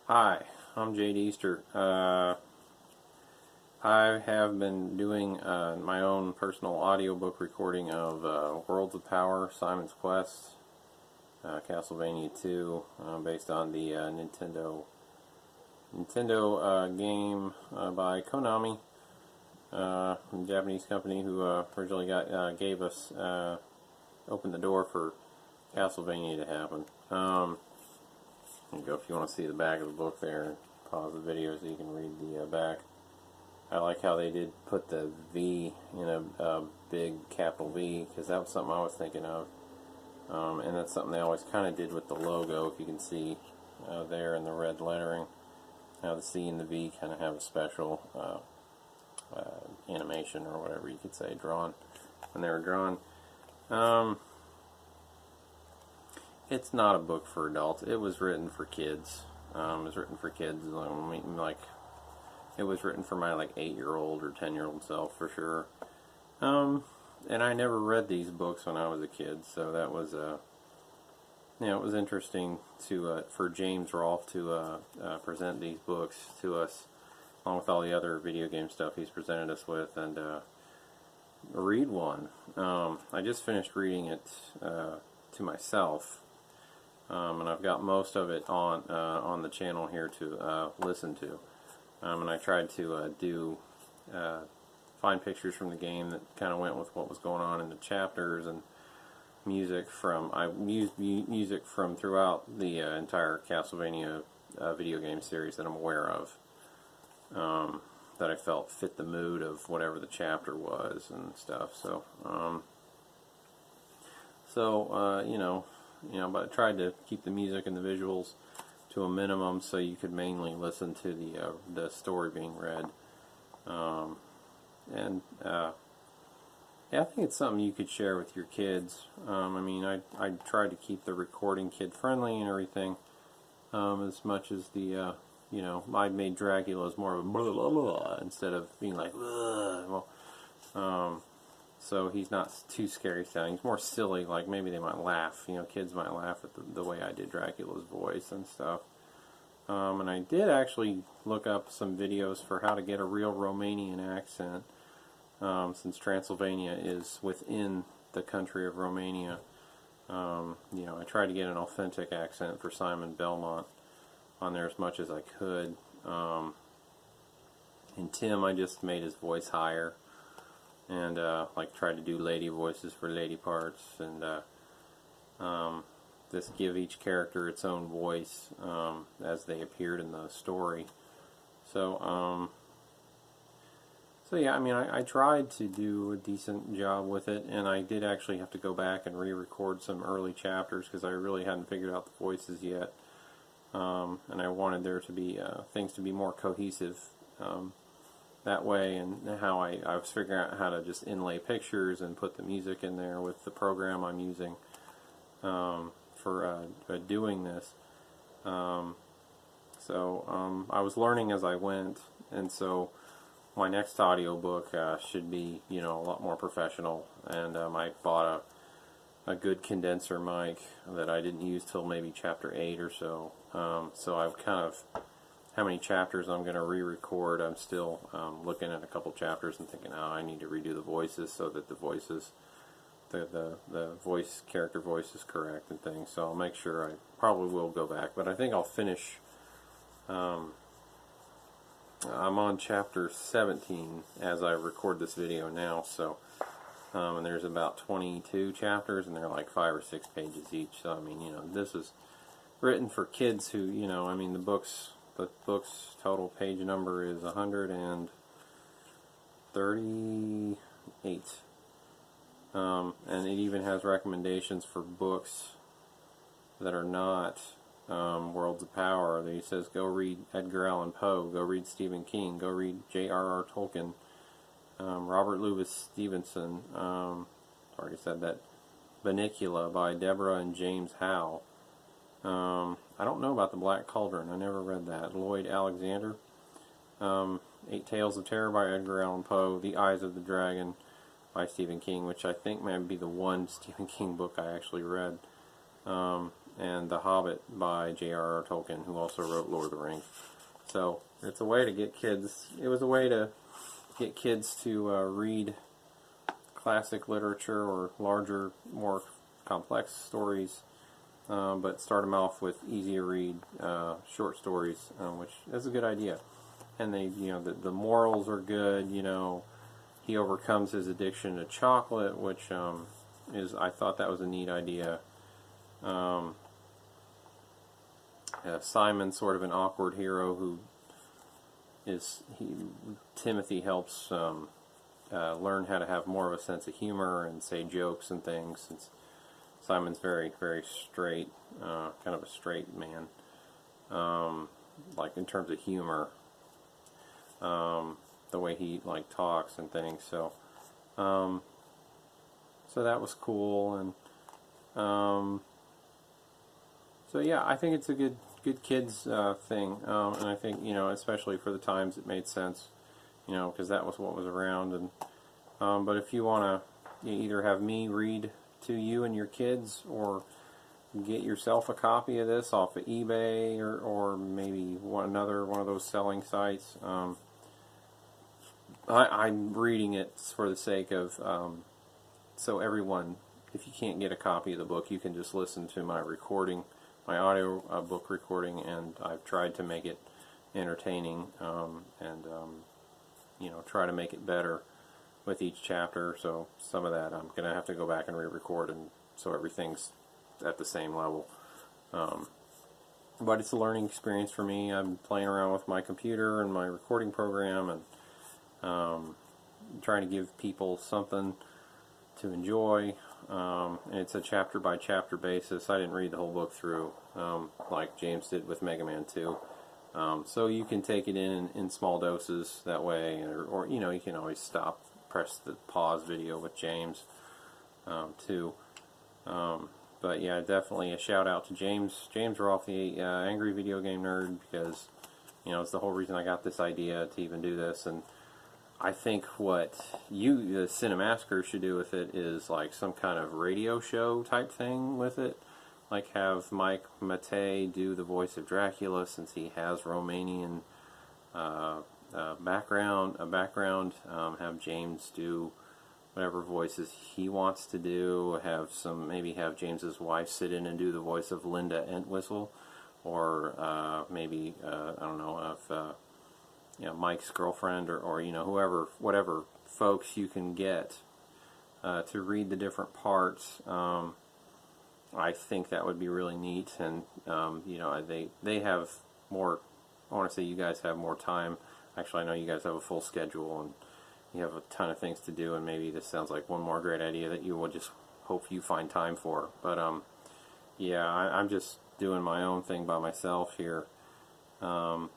Hi, I'm Jade Easter. I have been doing my own personal audiobook recording of Worlds of Power, Simon's Quest, CastleVania 2, based on the Nintendo game by Konami, a Japanese company who originally opened the door for Castlevania to happen. There you go, if you want to see the back of the book there, pause the video so you can read the back. I like how they did put the V in a big capital V, because that was something I was thinking of. And that's something they always kind of did with the logo, if you can see there in the red lettering. Now the C and the V kind of have a special animation, or whatever you could say, drawn when they were drawn. It's not a book for adults. It was written for kids. It was written for kids. Like, it was written for my 8-year-old or 10-year-old self for sure. And I never read these books when I was a kid, so that was it was interesting to for James Rolfe to present these books to us, along with all the other video game stuff he's presented us with, and read one. I just finished reading it to myself. And I've got most of it on the channel here to listen to. And I tried to find pictures from the game that kind of went with what was going on in the chapters, and music from music from throughout the entire Castlevania video game series that I'm aware of, that I felt fit the mood of whatever the chapter was and stuff. So but I tried to keep the music and the visuals to a minimum, so you could mainly listen to the story being read. Yeah, I think it's something you could share with your kids. I tried to keep the recording kid friendly and everything, as much as the I made Dracula as more of a blah, blah, blah, instead of being like so he's not too scary sounding. He's more silly, like maybe they might laugh. Kids might laugh at the way I did Dracula's voice and stuff. And I did actually look up some videos for how to get a real Romanian accent, since Transylvania is within the country of Romania. I tried to get an authentic accent for Simon Belmont on there as much as I could. And Tim, I just made his voice higher, and tried to do lady voices for lady parts, and just give each character its own voice as they appeared in the story. So yeah, I tried to do a decent job with it, and I did actually have to go back and re-record some early chapters because I really hadn't figured out the voices yet, and I wanted there to be things to be more cohesive that way, and how I was figuring out how to just inlay pictures and put the music in there with the program I'm using for doing this. I was learning as I went, and so my next audiobook should be a lot more professional, and I bought a good condenser mic that I didn't use till maybe chapter 8 or so. So I've kind of, how many chapters I'm going to re-record, I'm still looking at a couple chapters and thinking, I need to redo the voices so that the voices, the character voice is correct and things. So I'll make sure. I probably will go back, but I think I'll finish. I'm on chapter 17 as I record this video now, so and there's about 22 chapters, and they're like 5 or 6 pages each. So this is written for kids who, the book's total page number is 138. And it even has recommendations for books that are not Worlds of Power. He says, go read Edgar Allan Poe, go read Stephen King, go read J.R.R. Tolkien, Robert Louis Stevenson, already said that, Bunnicula by Deborah and James Howe. I don't know about The Black Cauldron. I never read that. Lloyd Alexander. 8 Tales of Terror by Edgar Allan Poe. The Eyes of the Dragon by Stephen King, which I think might be the one Stephen King book I actually read. and The Hobbit by J.R.R. Tolkien, who also wrote Lord of the Rings. So it's a way to get kids. It was a way to get kids to read classic literature or larger, more complex stories, but start them off with easy to read short stories, which is a good idea. And they, the morals are good. He overcomes his addiction to chocolate, which I thought that was a neat idea. Simon's sort of an awkward hero who Timothy helps learn how to have more of a sense of humor and say jokes and things, since Simon's very, very straight, kind of a straight man, like in terms of humor, the way he talks and things. So that was cool, and so yeah, I think it's a good kids thing, and I think especially for the times it made sense, because that was what was around. And but if you want to either have me read to you and your kids, or get yourself a copy of this off of eBay or maybe another one of those selling sites, I'm reading it for the sake of so everyone, if you can't get a copy of the book, you can just listen to my recording, my audio book recording, and I've tried to make it entertaining, and try to make it better with each chapter. So some of that I'm going to have to go back and re-record, and so everything's at the same level. But it's a learning experience for me. I'm playing around with my computer and my recording program, and trying to give people something to enjoy. And it's a chapter by chapter basis. I didn't read the whole book through, like James did with Mega Man 2. So you can take it in small doses that way, or you can always press the pause video with James too. But yeah, definitely a shout out to James Rolfe, the Angry Video Game Nerd, because it's the whole reason I got this idea to even do this. And I think what the Cinemasker should do with it is like some kind of radio show type thing with it. Like have Mike Matei do the voice of Dracula, since he has Romanian background. Have James do whatever voices he wants to do. Maybe have James's wife sit in and do the voice of Linda Entwistle, or maybe I don't know if Mike's girlfriend, or whoever, whatever folks you can get to read the different parts. I think that would be really neat, and they have more. I want to say you guys have more time. Actually, I know you guys have a full schedule and you have a ton of things to do, and maybe this sounds like one more great idea that you will just hope you find time for. But yeah, I'm just doing my own thing by myself here. That's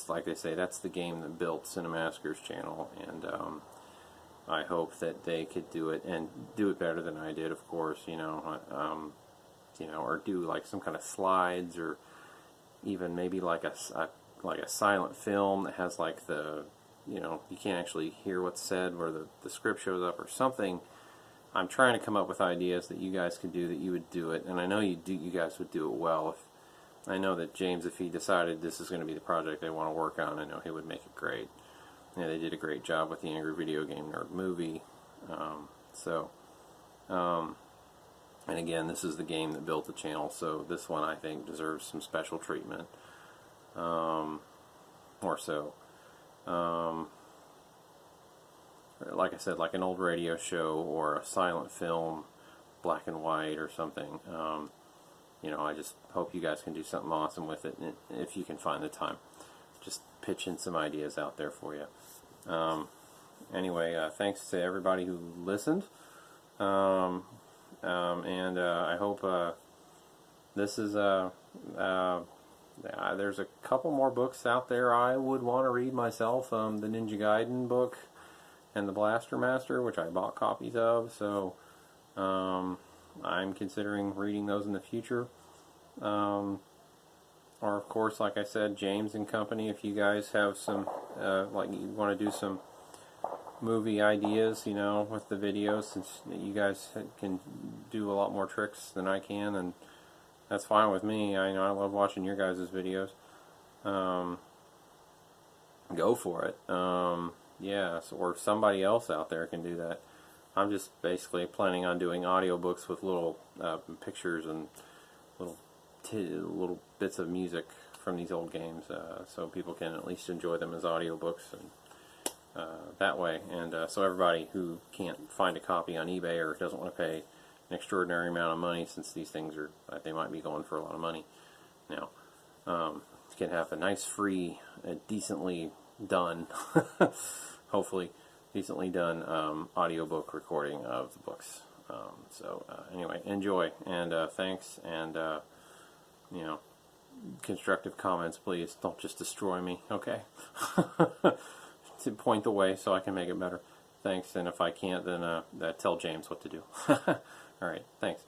like they say, that's the game that built Cinemasker's channel, and I hope that they could do it, and do it better than I did, of course, or do like some kind of slides, or even maybe like a silent film that has like you can't actually hear what's said, where the script shows up or something. I'm trying to come up with ideas that you guys could do, that you would do it, and I know you guys would do it well. I know that James, if he decided this is going to be the project they want to work on, I know he would make it great. Yeah, they did a great job with the Angry Video Game Nerd movie. And again, this is the game that built the channel, so this one I think deserves some special treatment. More so. Like I said, like an old radio show or a silent film, black and white or something. I just hope you guys can do something awesome with it, if you can find the time. Just pitching some ideas out there for you. Anyway, thanks to everybody who listened. And I hope this is there's a couple more books out there I would want to read myself. The Ninja Gaiden book and the Blaster Master, which I bought copies of, so I'm considering reading those in the future. Or of course, like I said, James and Company, if you guys have some, like you want to do some movie ideas, you know, with the videos, since you guys can do a lot more tricks than I can, and that's fine with me. I know I love watching your guys' videos. Go for it. Yeah, so, or somebody else out there can do that. I'm just basically planning on doing audiobooks with little pictures and little little bits of music from these old games, so people can at least enjoy them as audiobooks, and that way. And so everybody who can't find a copy on eBay or doesn't want to pay an extraordinary amount of money, since these things are, they might be going for a lot of money now, can have a nice free, decently done, hopefully decently done audiobook recording of the books. So anyway, enjoy, and thanks, and you know, constructive comments, please. Don't just destroy me, okay? To point the way so I can make it better. Thanks, and if I can't, then tell James what to do. All right, thanks.